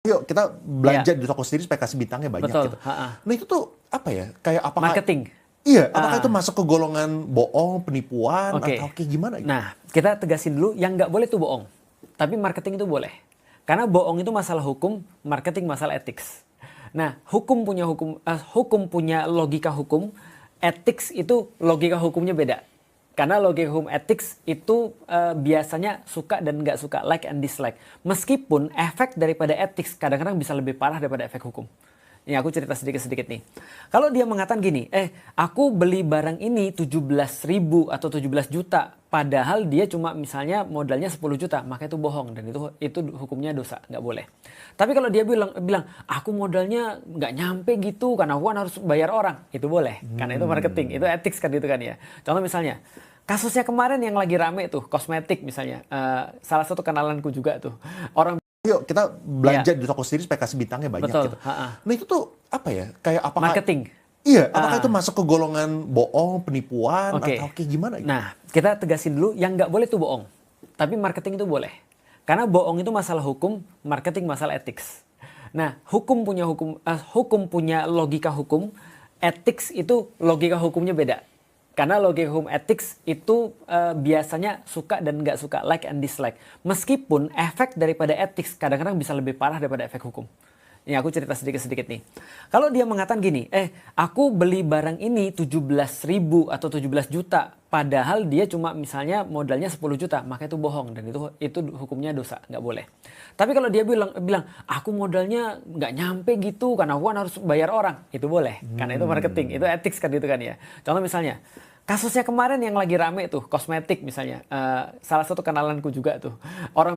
Yuk kita belanja Iya. di toko sendiri supaya kasih bintangnya banyak Betul, gitu. heeh. Nah itu tuh apa ya, kayak apakah Marketing. iya, apakah itu masuk ke golongan bohong, penipuan, Oke. atau kayak gimana gitu? Nah, kita tegasin dulu yang nggak boleh tuh bohong. Tapi marketing itu boleh. Karena bohong itu masalah hukum, marketing masalah ethics. Nah, hukum punya logika hukum, ethics itu logika hukumnya beda. Karena logika hukum ethics itu biasanya suka dan nggak suka, like and dislike. Meskipun efek daripada ethics kadang-kadang bisa lebih parah daripada efek hukum. Ini aku cerita sedikit-sedikit nih. Kalau dia mengatakan gini, aku beli barang ini 17.000 atau 17 juta. Padahal dia cuma misalnya modalnya 10 juta. Maka itu bohong. Dan itu hukumnya dosa. Nggak boleh. Tapi kalau dia bilang aku modalnya nggak nyampe gitu. Karena aku kan harus bayar orang. Itu boleh. Karena itu marketing. Itu ethics kan itu kan ya. Contoh misalnya. Kasusnya kemarin yang lagi rame tuh. Kosmetik misalnya. Salah satu kenalanku juga tuh. Orang Yuk kita belanja Iya. di toko sendiri supaya kasih bintangnya banyak Betul, gitu. Nah itu tuh apa ya, kayak apakah marketing. iya, apakah itu masuk ke golongan bohong, penipuan, Oke. atau kayak gimana gitu? Nah, kita tegasin dulu yang nggak boleh tuh bohong. Tapi marketing itu boleh. Karena bohong itu masalah hukum, marketing masalah ethics. Nah, hukum punya logika hukum, ethics itu logika hukumnya beda. Karena logika hukum ethics itu biasanya suka dan nggak suka, like and dislike. Meskipun efek daripada ethics kadang-kadang bisa lebih parah daripada efek hukum. Ini aku cerita sedikit-sedikit nih. Kalau dia mengatakan gini, aku beli barang ini 17.000 atau 17 juta. Padahal dia cuma misalnya modalnya 10 juta. Maka itu bohong. Dan itu hukumnya dosa. Nggak boleh. Tapi kalau dia bilang aku modalnya nggak nyampe gitu. Karena aku kan harus bayar orang. Itu boleh. Karena itu marketing. Itu ethics kan itu kan ya. Contoh misalnya. Kasusnya kemarin yang lagi rame tuh. Kosmetik misalnya. Salah satu kenalanku juga tuh. Orang